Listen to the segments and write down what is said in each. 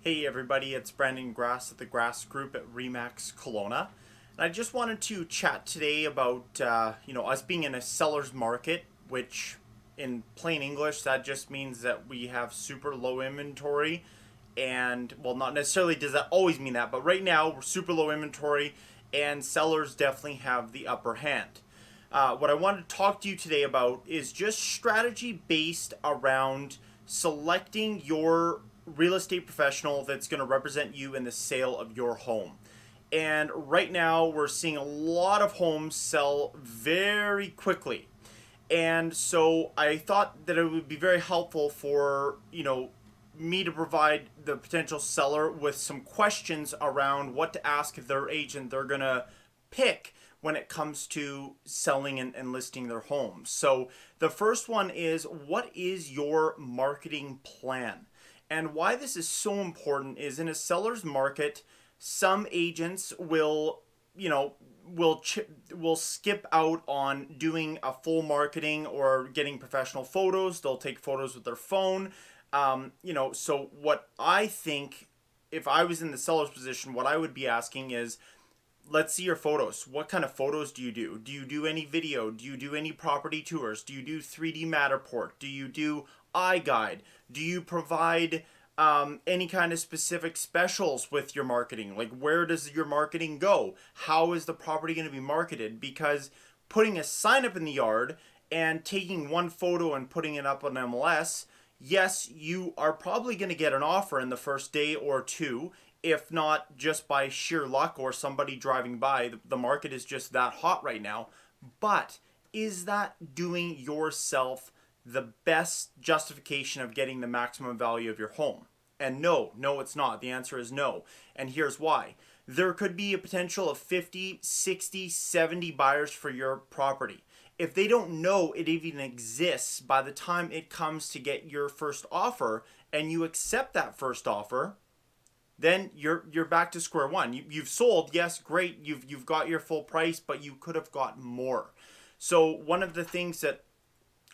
Hey everybody, it's Brandon Grass at the Grass Group at Remax Kelowna. And I just wanted to chat today about, us being in a seller's market, which in plain English, that just means that we have super low inventory. And, well, not necessarily does that always mean that, but right now we're super low inventory and sellers definitely have the upper hand. What I wanted to talk to you today about is just strategy based around selecting your real estate professional that's going to represent you in the sale of your home. And right now, we're seeing a lot of homes sell very quickly. And so I thought that it would be very helpful for, me to provide the potential seller with some questions around what to ask their agent they're going to pick when it comes to selling and listing their home. So the first one is, what is your marketing plan? And why this is so important is in a seller's market, some agents will skip out on doing a full marketing or getting professional photos. They'll take photos with their phone. So what I think, if I was in the seller's position, what I would be asking is, let's see your photos. What kind of photos do you do? Do you do any video? Do you do any property tours? Do you do 3D Matterport? Do you do iGuide? Do you provide any kind of specific specials with your marketing? Like, where does your marketing go? How is the property going to be marketed? Because putting a sign up in the yard and taking one photo and putting it up on MLS, yes, you are probably going to get an offer in the first day or two, if not just by sheer luck or somebody driving by. The market is just that hot right now. But is that doing yourself the best justification of getting the maximum value of your home? And no, it's not. The answer is no. And here's why. There could be a potential of 50, 60, 70 buyers for your property. If they don't know it even exists by the time it comes to get your first offer and you accept that first offer, then you're back to square one. You've sold, yes, great, you've got your full price, but you could have got more. So one of the things that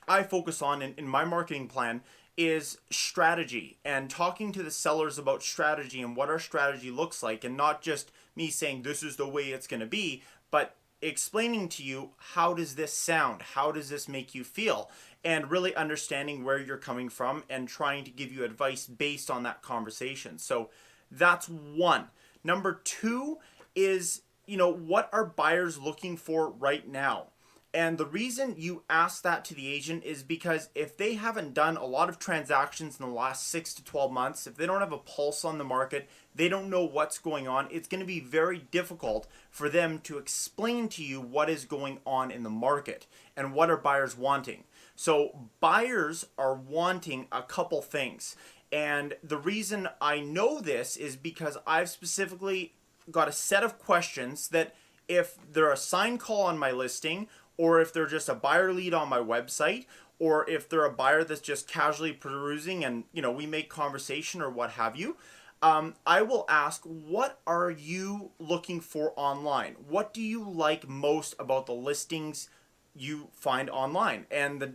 I focus on in my marketing plan is strategy, and talking to the sellers about strategy and what our strategy looks like, and not just me saying this is the way it's going to be, but explaining to you, how does this sound? How does this make you feel? And really understanding where you're coming from and trying to give you advice based on that conversation. So that's one. Number two is, what are buyers looking for right now? And the reason you ask that to the agent is because if they haven't done a lot of transactions in the last 6 to 12 months, if they don't have a pulse on the market, they don't know what's going on, it's going to be very difficult for them to explain to you what is going on in the market and what are buyers wanting. So buyers are wanting a couple things. And the reason I know this is because I've specifically got a set of questions that, if they're a sign call on my listing, or if they're just a buyer lead on my website, or if they're a buyer that's just casually perusing and, we make conversation or what have you, I will ask, what are you looking for online? What do you like most about the listings you find online? And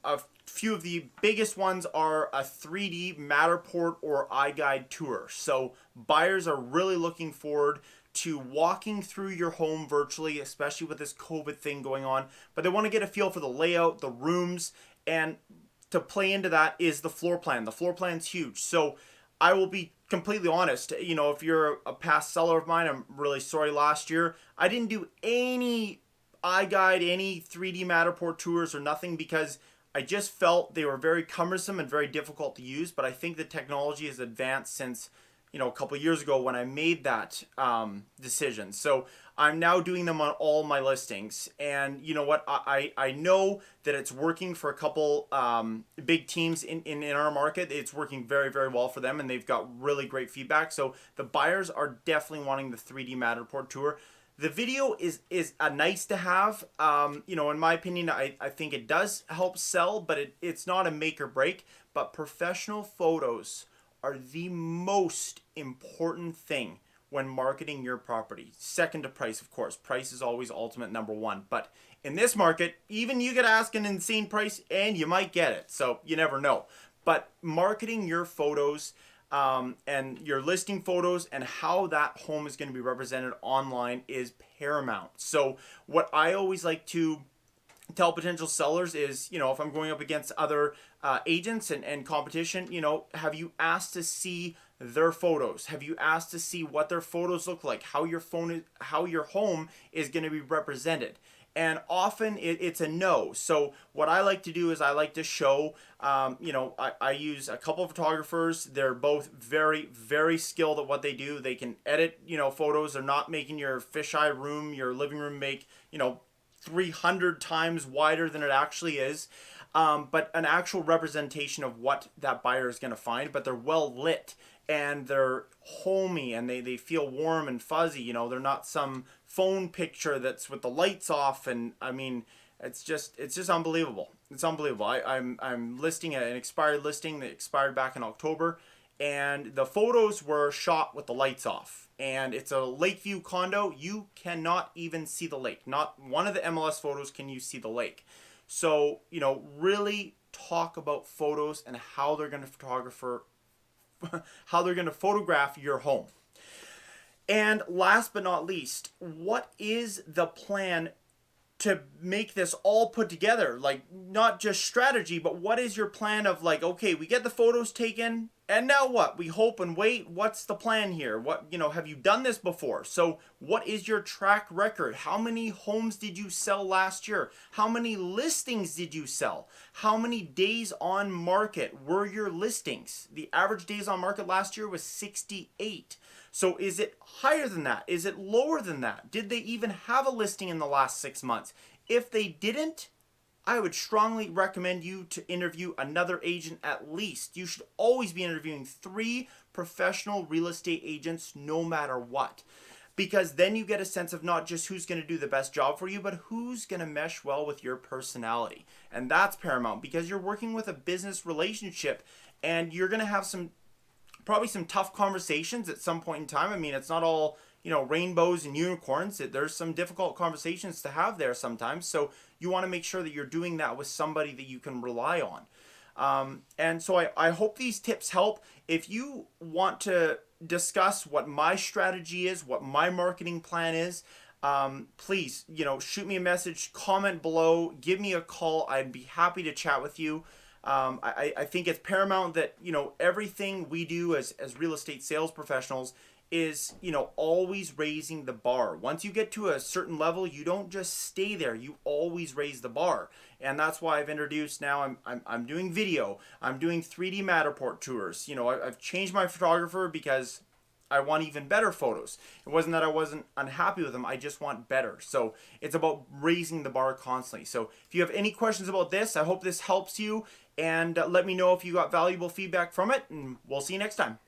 a few of the biggest ones are a 3D Matterport or iGuide tour. So buyers are really looking forward to walking through your home virtually, especially with this COVID thing going on. But they want to get a feel for the layout, the rooms, and to play into that is the floor plan. The floor plan's huge. So I will be completely honest, if you're a past seller of mine, I'm really sorry last year. I didn't do any iGuide, any 3D Matterport tours or nothing, because I just felt they were very cumbersome and very difficult to use. But I think the technology has advanced since a couple of years ago when I made that decision. So I'm now doing them on all my listings. And you know what? I know that it's working for a couple big teams in our market. It's working very, very well for them, and they've got really great feedback. So the buyers are definitely wanting the 3D Matterport tour. The video is a nice to have. In my opinion, I think it does help sell, but it's not a make or break. But professional photos are the most important thing when marketing your property. Second to price, of course. Price is always ultimate number one. But in this market, even you could ask an insane price and you might get it. So you never know. But marketing your photos and your listing photos and how that home is going to be represented online is paramount. So what I always like to tell potential sellers is, if I'm going up against other agents and competition, have you asked to see their photos? Have you asked to see what their photos look like? How your home is going to be represented? And often it's a no. So what I like to do is I like to show, I use a couple of photographers. They're both very, very skilled at what they do. They can edit, photos. They're not making your fisheye room, your living room make, 300 times wider than it actually is. But an actual representation of what that buyer is going to find, but they're well lit and they're homey and they feel warm and fuzzy. They're not some phone picture that's with the lights off. And I mean, it's just unbelievable. It's unbelievable. I'm listing an expired listing that expired back in October, and the photos were shot with the lights off. And it's a lakeview condo. You cannot even see the lake. Not one of the MLS photos can you see the lake. So, really talk about photos and how they're going to photograph your home. And last but not least, what is the plan to make this all put together? Like, not just strategy, but what is your plan of, like, okay, we get the photos taken, and now what? We hope and wait. What's the plan here? What, have you done this before? So what is your track record? How many homes did you sell last year? How many listings did you sell? How many days on market were your listings? The average days on market last year was 68. So is it higher than that? Is it lower than that? Did they even have a listing in the last 6 months? If they didn't, I would strongly recommend you to interview another agent at least. You should always be interviewing 3 professional real estate agents no matter what. Because then you get a sense of not just who's going to do the best job for you, but who's going to mesh well with your personality. And that's paramount because you're working with a business relationship and you're going to have probably some tough conversations at some point in time. I mean, it's not all, rainbows and unicorns. There's some difficult conversations to have there sometimes. So you want to make sure that you're doing that with somebody that you can rely on. And so I hope these tips help. If you want to discuss what my strategy is, what my marketing plan is, please, shoot me a message, comment below, give me a call. I'd be happy to chat with you. I think it's paramount that, everything we do as real estate sales professionals is, always raising the bar. Once you get to a certain level, you don't just stay there. You always raise the bar. And that's why I've introduced now, I'm doing video. I'm doing 3D Matterport tours. I've changed my photographer because I want even better photos. It wasn't that I wasn't unhappy with them. I just want better. So it's about raising the bar constantly. So if you have any questions about this, I hope this helps you. And let me know if you got valuable feedback from it. And we'll see you next time.